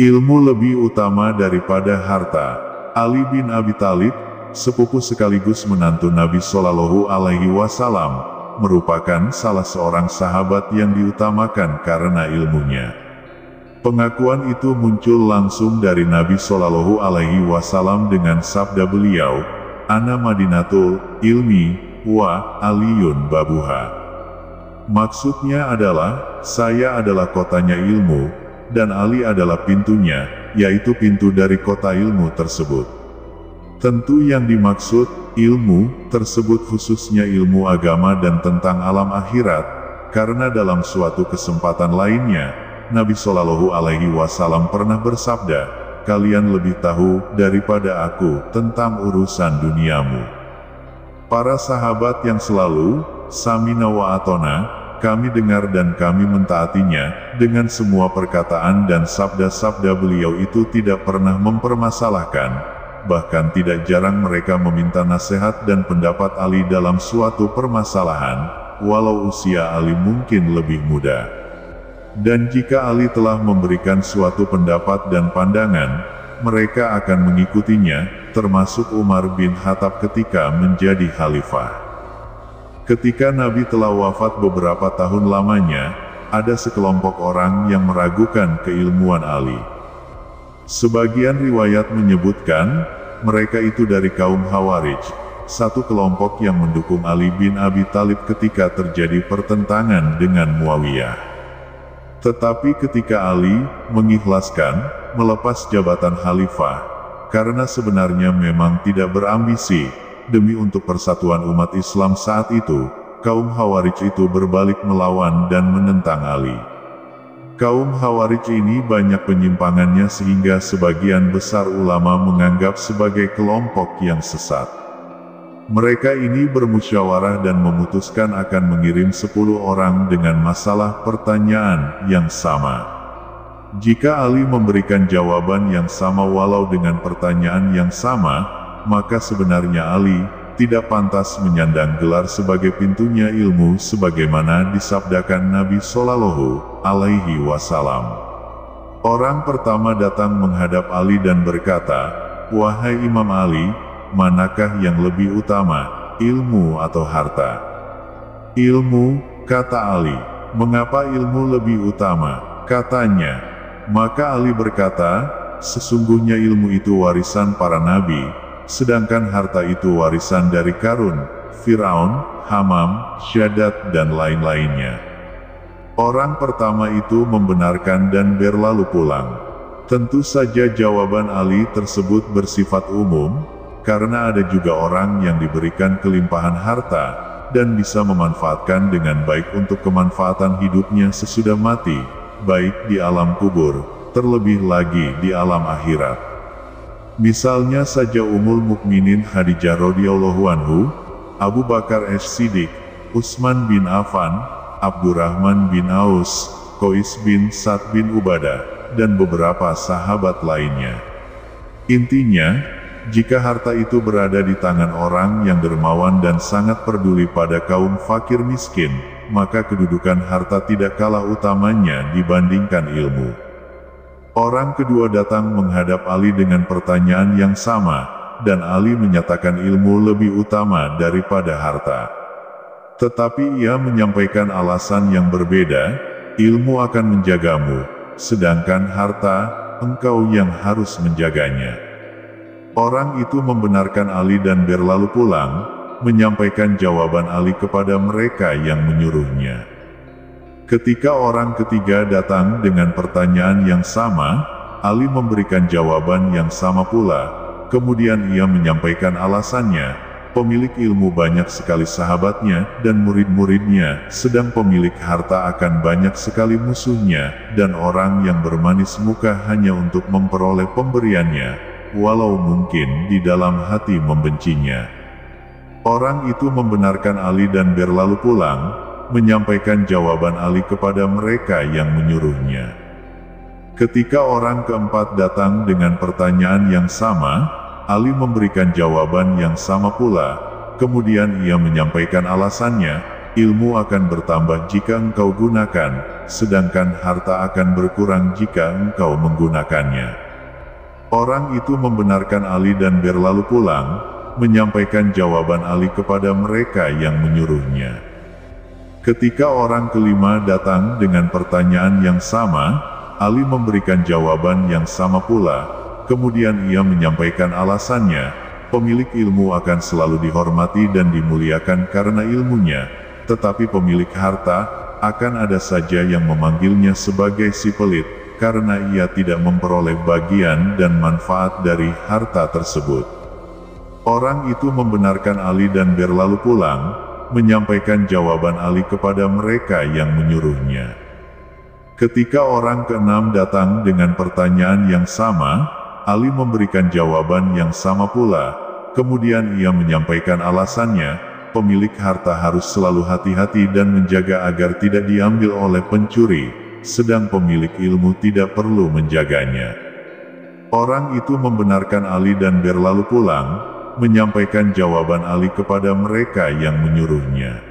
Ilmu lebih utama daripada harta. Ali bin Abi Thalib, sepupu sekaligus menantu Nabi Shallallahu Alaihi Wasallam, merupakan salah seorang sahabat yang diutamakan karena ilmunya. Pengakuan itu muncul langsung dari Nabi Shallallahu Alaihi Wasallam dengan sabda beliau, "Ana Madinatul Ilmi, wa Aliyun babuha." Maksudnya adalah, saya adalah kotanya ilmu, dan Ali adalah pintunya, yaitu pintu dari kota ilmu tersebut. Tentu yang dimaksud ilmu tersebut khususnya ilmu agama dan tentang alam akhirat, karena dalam suatu kesempatan lainnya, Nabi Shallallahu Alaihi Wasallam pernah bersabda, "Kalian lebih tahu daripada aku tentang urusan duniamu." Para sahabat yang selalu samina wa atona, kami dengar dan kami mentaatinya, dengan semua perkataan dan sabda-sabda beliau itu tidak pernah mempermasalahkan, bahkan tidak jarang mereka meminta nasihat dan pendapat Ali dalam suatu permasalahan, walau usia Ali mungkin lebih muda. Dan jika Ali telah memberikan suatu pendapat dan pandangan, mereka akan mengikutinya, termasuk Umar bin Khattab ketika menjadi khalifah. Ketika Nabi telah wafat beberapa tahun lamanya, ada sekelompok orang yang meragukan keilmuan Ali. Sebagian riwayat menyebutkan, mereka itu dari kaum Khawarij, satu kelompok yang mendukung Ali bin Abi Thalib ketika terjadi pertentangan dengan Muawiyah. Tetapi ketika Ali mengikhlaskan, melepas jabatan khalifah, karena sebenarnya memang tidak berambisi, demi untuk persatuan umat Islam saat itu, kaum Khawarij itu berbalik melawan dan menentang Ali. Kaum Khawarij ini banyak penyimpangannya sehingga sebagian besar ulama menganggap sebagai kelompok yang sesat. Mereka ini bermusyawarah dan memutuskan akan mengirim 10 orang dengan masalah pertanyaan yang sama. Jika Ali memberikan jawaban yang sama walau dengan pertanyaan yang sama, maka sebenarnya Ali tidak pantas menyandang gelar sebagai pintunya ilmu sebagaimana disabdakan Nabi Shallallahu Alaihi Wasallam. Orang pertama datang menghadap Ali dan berkata, "Wahai Imam Ali, manakah yang lebih utama, ilmu atau harta?" "Ilmu," kata Ali. "Mengapa ilmu lebih utama?" katanya. Maka Ali berkata, "Sesungguhnya ilmu itu warisan para nabi, sedangkan harta itu warisan dari Qarun, Firaun, Hamam, Syaddad dan lain-lainnya." Orang pertama itu membenarkan dan berlalu pulang. Tentu saja jawaban Ali tersebut bersifat umum, karena ada juga orang yang diberikan kelimpahan harta, dan bisa memanfaatkan dengan baik untuk kemanfaatan hidupnya sesudah mati, baik di alam kubur, terlebih lagi di alam akhirat. Misalnya saja Ummul Mukminin Khadijah radhiyallahu anhu, Abu Bakar as-Siddiq, Utsman bin Affan, Abdurrahman bin Aus, Qais bin Sa'd bin Ubadah, dan beberapa sahabat lainnya. Intinya, jika harta itu berada di tangan orang yang dermawan dan sangat peduli pada kaum fakir miskin, maka kedudukan harta tidak kalah utamanya dibandingkan ilmu. Orang kedua datang menghadap Ali dengan pertanyaan yang sama, dan Ali menyatakan ilmu lebih utama daripada harta. Tetapi ia menyampaikan alasan yang berbeda, ilmu akan menjagamu, sedangkan harta, engkau yang harus menjaganya. Orang itu membenarkan Ali dan berlalu pulang, menyampaikan jawaban Ali kepada mereka yang menyuruhnya. Ketika orang ketiga datang dengan pertanyaan yang sama, Ali memberikan jawaban yang sama pula, kemudian ia menyampaikan alasannya, pemilik ilmu banyak sekali sahabatnya dan murid-muridnya, sedang pemilik harta akan banyak sekali musuhnya, dan orang yang bermanis muka hanya untuk memperoleh pemberiannya, walau mungkin di dalam hati membencinya. Orang itu membenarkan Ali dan berlalu pulang, menyampaikan jawaban Ali kepada mereka yang menyuruhnya. Ketika orang keempat datang dengan pertanyaan yang sama, Ali memberikan jawaban yang sama pula, kemudian ia menyampaikan alasannya, ilmu akan bertambah jika engkau gunakan, sedangkan harta akan berkurang jika engkau menggunakannya. Orang itu membenarkan Ali dan berlalu pulang, menyampaikan jawaban Ali kepada mereka yang menyuruhnya. Ketika orang kelima datang dengan pertanyaan yang sama, Ali memberikan jawaban yang sama pula. Kemudian ia menyampaikan alasannya, pemilik ilmu akan selalu dihormati dan dimuliakan karena ilmunya, tetapi pemilik harta, akan ada saja yang memanggilnya sebagai si pelit, karena ia tidak memperoleh bagian dan manfaat dari harta tersebut. Orang itu membenarkan Ali dan berlalu pulang, menyampaikan jawaban Ali kepada mereka yang menyuruhnya. Ketika orang keenam datang dengan pertanyaan yang sama, Ali memberikan jawaban yang sama pula. Kemudian ia menyampaikan alasannya, pemilik harta harus selalu hati-hati dan menjaga agar tidak diambil oleh pencuri, sedang pemilik ilmu tidak perlu menjaganya. Orang itu membenarkan Ali dan berlalu pulang, menyampaikan jawaban Ali kepada mereka yang menyuruhnya.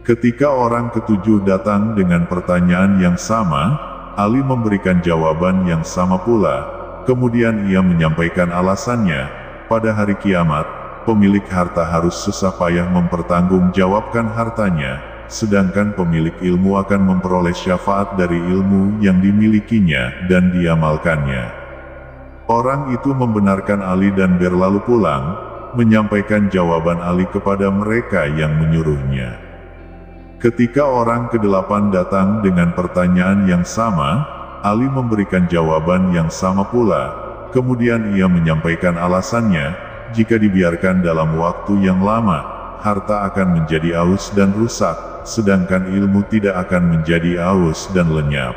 Ketika orang ketujuh datang dengan pertanyaan yang sama, Ali memberikan jawaban yang sama pula. Kemudian ia menyampaikan alasannya, pada hari kiamat, pemilik harta harus susah payah mempertanggungjawabkan hartanya, sedangkan pemilik ilmu akan memperoleh syafaat dari ilmu yang dimilikinya dan diamalkannya. Orang itu membenarkan Ali dan berlalu pulang, menyampaikan jawaban Ali kepada mereka yang menyuruhnya. Ketika orang kedelapan datang dengan pertanyaan yang sama, Ali memberikan jawaban yang sama pula. Kemudian ia menyampaikan alasannya, jika dibiarkan dalam waktu yang lama, harta akan menjadi aus dan rusak, sedangkan ilmu tidak akan menjadi aus dan lenyap.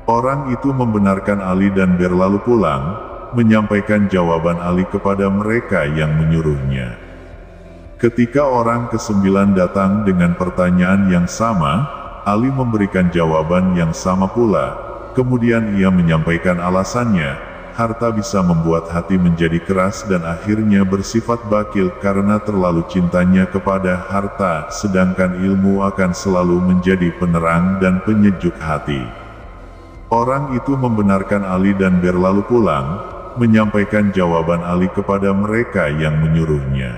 Orang itu membenarkan Ali dan berlalu pulang, menyampaikan jawaban Ali kepada mereka yang menyuruhnya. Ketika orang ke-9 datang dengan pertanyaan yang sama, Ali memberikan jawaban yang sama pula. Kemudian ia menyampaikan alasannya, harta bisa membuat hati menjadi keras dan akhirnya bersifat bakil karena terlalu cintanya kepada harta, sedangkan ilmu akan selalu menjadi penerang dan penyejuk hati. Orang itu membenarkan Ali dan berlalu pulang, menyampaikan jawaban Ali kepada mereka yang menyuruhnya.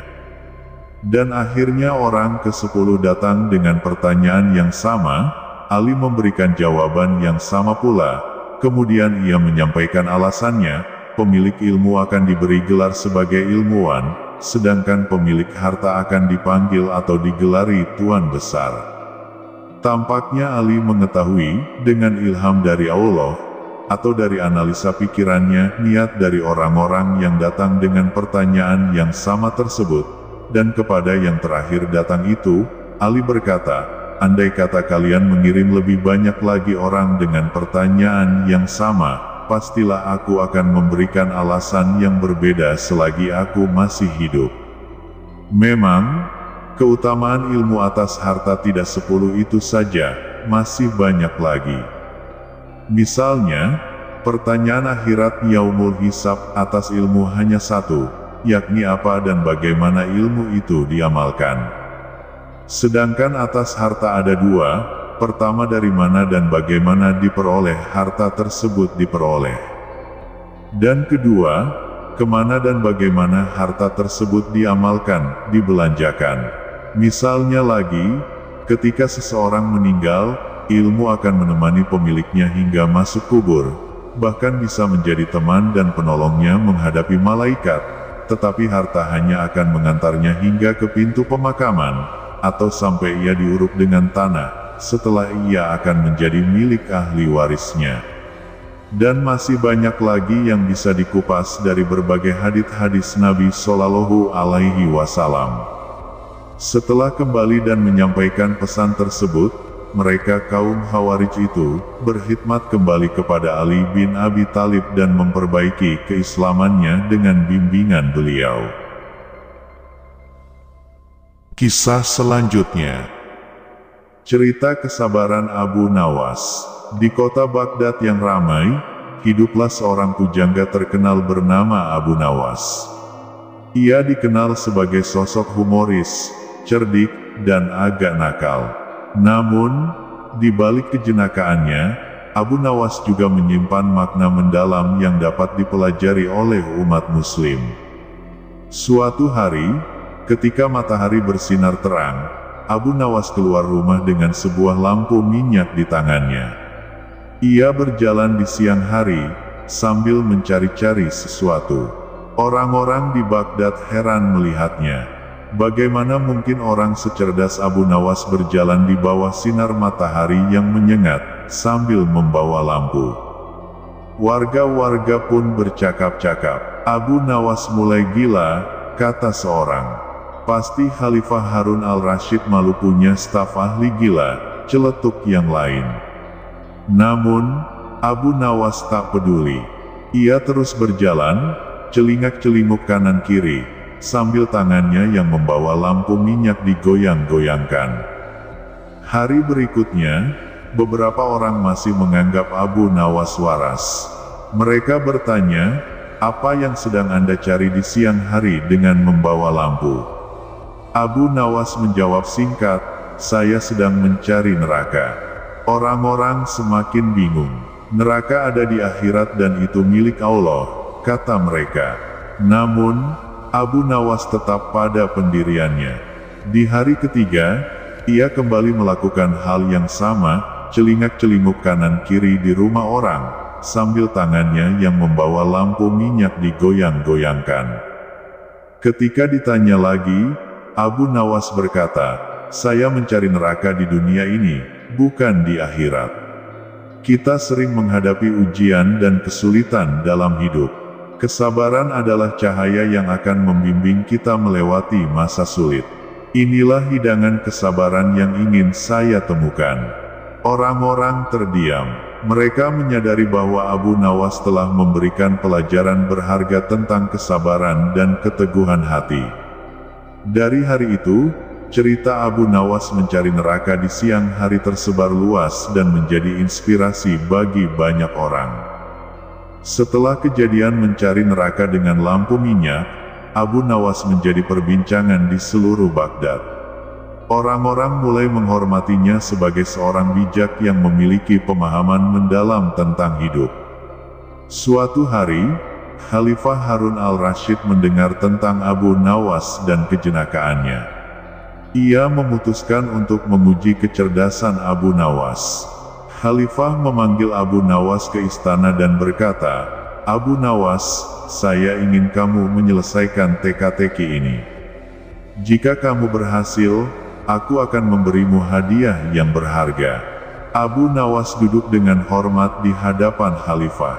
Dan akhirnya orang ke-10 datang dengan pertanyaan yang sama, Ali memberikan jawaban yang sama pula. Kemudian ia menyampaikan alasannya, pemilik ilmu akan diberi gelar sebagai ilmuwan, sedangkan pemilik harta akan dipanggil atau digelari Tuan Besar. Tampaknya Ali mengetahui, dengan ilham dari Allah, atau dari analisa pikirannya, niat dari orang-orang yang datang dengan pertanyaan yang sama tersebut. Dan kepada yang terakhir datang itu, Ali berkata, andai kata kalian mengirim lebih banyak lagi orang dengan pertanyaan yang sama, pastilah aku akan memberikan alasan yang berbeda selagi aku masih hidup. Memang, keutamaan ilmu atas harta tidak 10 itu saja, masih banyak lagi. Misalnya, pertanyaan akhirat yaumul hisab atas ilmu hanya satu, yakni apa dan bagaimana ilmu itu diamalkan. Sedangkan atas harta ada dua, pertama dari mana dan bagaimana diperoleh harta tersebut diperoleh. Dan kedua, kemana dan bagaimana harta tersebut diamalkan, dibelanjakan. Misalnya lagi, ketika seseorang meninggal, ilmu akan menemani pemiliknya hingga masuk kubur, bahkan bisa menjadi teman dan penolongnya menghadapi malaikat. Tetapi harta hanya akan mengantarnya hingga ke pintu pemakaman, atau sampai ia diuruk dengan tanah, setelah ia akan menjadi milik ahli warisnya. Dan masih banyak lagi yang bisa dikupas dari berbagai hadits-hadits Nabi Shallallahu Alaihi Wasallam. Setelah kembali dan menyampaikan pesan tersebut, mereka kaum Khawarij itu berkhidmat kembali kepada Ali bin Abi Thalib dan memperbaiki keislamannya dengan bimbingan beliau. Kisah selanjutnya, cerita kesabaran Abu Nawas. Di kota Baghdad yang ramai, hiduplah seorang pujangga terkenal bernama Abu Nawas. Ia dikenal sebagai sosok humoris, cerdik, dan agak nakal. Namun, di balik kejenakaannya, Abu Nawas juga menyimpan makna mendalam yang dapat dipelajari oleh umat muslim. Suatu hari, ketika matahari bersinar terang, Abu Nawas keluar rumah dengan sebuah lampu minyak di tangannya. Ia berjalan di siang hari, sambil mencari-cari sesuatu. Orang-orang di Baghdad heran melihatnya. Bagaimana mungkin orang secerdas Abu Nawas berjalan di bawah sinar matahari yang menyengat, sambil membawa lampu. Warga-warga pun bercakap-cakap, "Abu Nawas mulai gila," kata seorang. "Pasti Khalifah Harun al-Rasyid malu punya staf ahli gila," celetuk yang lain. Namun, Abu Nawas tak peduli. Ia terus berjalan, celingak-celinguk kanan-kiri, sambil tangannya yang membawa lampu minyak digoyang-goyangkan. Hari berikutnya, beberapa orang masih menganggap Abu Nawas waras. Mereka bertanya, "Apa yang sedang Anda cari di siang hari dengan membawa lampu?" Abu Nawas menjawab singkat, "Saya sedang mencari neraka." Orang-orang semakin bingung. "Neraka ada di akhirat dan itu milik Allah," kata mereka. Namun, Abu Nawas tetap pada pendiriannya. Di hari ketiga, ia kembali melakukan hal yang sama, celingak-celinguk kanan-kiri di rumah orang, sambil tangannya yang membawa lampu minyak digoyang-goyangkan. Ketika ditanya lagi, Abu Nawas berkata, "Saya mencari neraka di dunia ini, bukan di akhirat." Kita sering menghadapi ujian dan kesulitan dalam hidup. Kesabaran adalah cahaya yang akan membimbing kita melewati masa sulit. Inilah hidangan kesabaran yang ingin saya temukan. Orang-orang terdiam. Mereka menyadari bahwa Abu Nawas telah memberikan pelajaran berharga tentang kesabaran dan keteguhan hati. Dari hari itu, cerita Abu Nawas mencari neraka di siang hari tersebar luas dan menjadi inspirasi bagi banyak orang. Setelah kejadian mencari neraka dengan lampu minyak, Abu Nawas menjadi perbincangan di seluruh Baghdad. Orang-orang mulai menghormatinya sebagai seorang bijak yang memiliki pemahaman mendalam tentang hidup. Suatu hari, Khalifah Harun al-Rasyid mendengar tentang Abu Nawas dan kejenakaannya. Ia memutuskan untuk menguji kecerdasan Abu Nawas. Khalifah memanggil Abu Nawas ke istana dan berkata, "Abu Nawas, saya ingin kamu menyelesaikan teka-teki ini. Jika kamu berhasil, aku akan memberimu hadiah yang berharga." Abu Nawas duduk dengan hormat di hadapan Khalifah.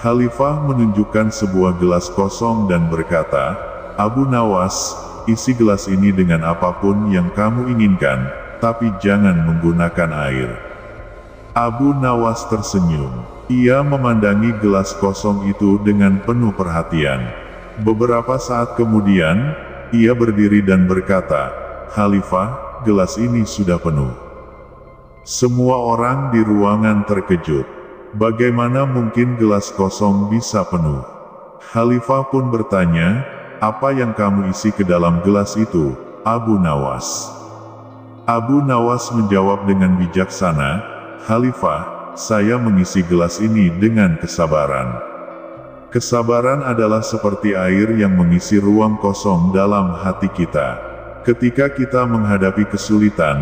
Khalifah menunjukkan sebuah gelas kosong dan berkata, "Abu Nawas, isi gelas ini dengan apapun yang kamu inginkan, tapi jangan menggunakan air." Abu Nawas tersenyum. Ia memandangi gelas kosong itu dengan penuh perhatian. Beberapa saat kemudian, ia berdiri dan berkata, "Khalifah, gelas ini sudah penuh." Semua orang di ruangan terkejut. Bagaimana mungkin gelas kosong bisa penuh? Khalifah pun bertanya, "Apa yang kamu isi ke dalam gelas itu, Abu Nawas?" Abu Nawas menjawab dengan bijaksana, "Khalifah, saya mengisi gelas ini dengan kesabaran." Kesabaran adalah seperti air yang mengisi ruang kosong dalam hati kita. Ketika kita menghadapi kesulitan,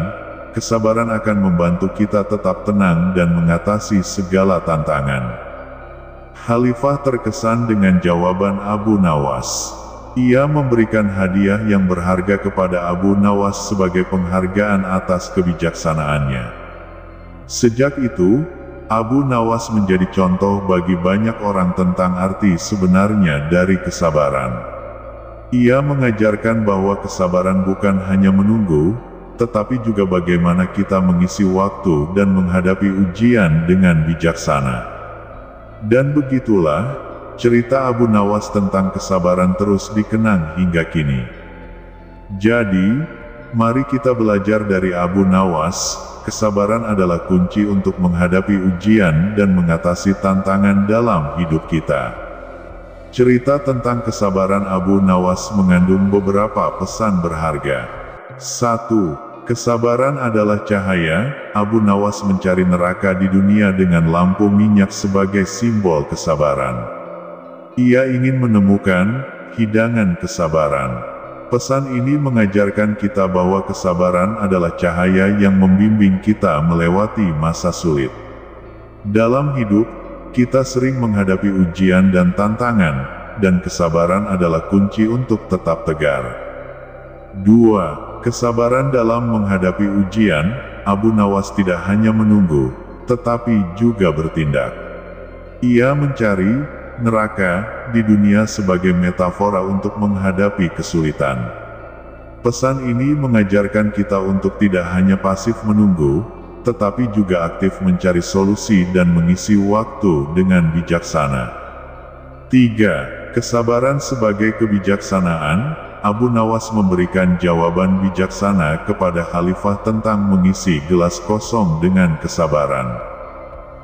kesabaran akan membantu kita tetap tenang dan mengatasi segala tantangan. Khalifah terkesan dengan jawaban Abu Nawas. Ia memberikan hadiah yang berharga kepada Abu Nawas sebagai penghargaan atas kebijaksanaannya. Sejak itu, Abu Nawas menjadi contoh bagi banyak orang tentang arti sebenarnya dari kesabaran. Ia mengajarkan bahwa kesabaran bukan hanya menunggu, tetapi juga bagaimana kita mengisi waktu dan menghadapi ujian dengan bijaksana. Dan begitulah, cerita Abu Nawas tentang kesabaran terus dikenang hingga kini. Jadi, mari kita belajar dari Abu Nawas. Kesabaran adalah kunci untuk menghadapi ujian dan mengatasi tantangan dalam hidup kita. Cerita tentang kesabaran Abu Nawas mengandung beberapa pesan berharga. 1. Kesabaran adalah cahaya. Abu Nawas mencari neraka di dunia dengan lampu minyak sebagai simbol kesabaran. Ia ingin menemukan hidangan kesabaran. Pesan ini mengajarkan kita bahwa kesabaran adalah cahaya yang membimbing kita melewati masa sulit. Dalam hidup, kita sering menghadapi ujian dan tantangan, dan kesabaran adalah kunci untuk tetap tegar. 2. Kesabaran dalam menghadapi ujian. Abu Nawas tidak hanya menunggu, tetapi juga bertindak. Ia mencari neraka di dunia sebagai metafora untuk menghadapi kesulitan. Pesan ini mengajarkan kita untuk tidak hanya pasif menunggu, tetapi juga aktif mencari solusi dan mengisi waktu dengan bijaksana. 3. Kesabaran sebagai kebijaksanaan. Abu Nawas memberikan jawaban bijaksana kepada khalifah tentang mengisi gelas kosong dengan kesabaran.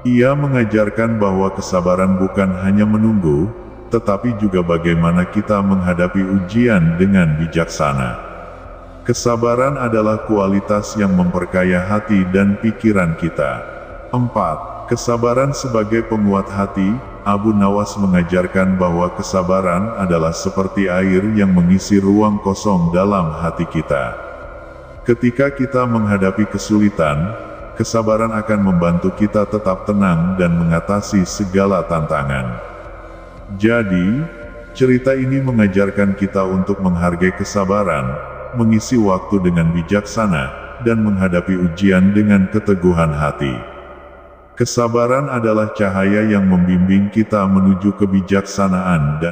Ia mengajarkan bahwa kesabaran bukan hanya menunggu, tetapi juga bagaimana kita menghadapi ujian dengan bijaksana. Kesabaran adalah kualitas yang memperkaya hati dan pikiran kita. 4. Kesabaran sebagai penguat hati. Abu Nawas mengajarkan bahwa kesabaran adalah seperti air yang mengisi ruang kosong dalam hati kita. Ketika kita menghadapi kesulitan, kesabaran akan membantu kita tetap tenang dan mengatasi segala tantangan. Jadi, cerita ini mengajarkan kita untuk menghargai kesabaran, mengisi waktu dengan bijaksana, dan menghadapi ujian dengan keteguhan hati. Kesabaran adalah cahaya yang membimbing kita menuju kebijaksanaan dan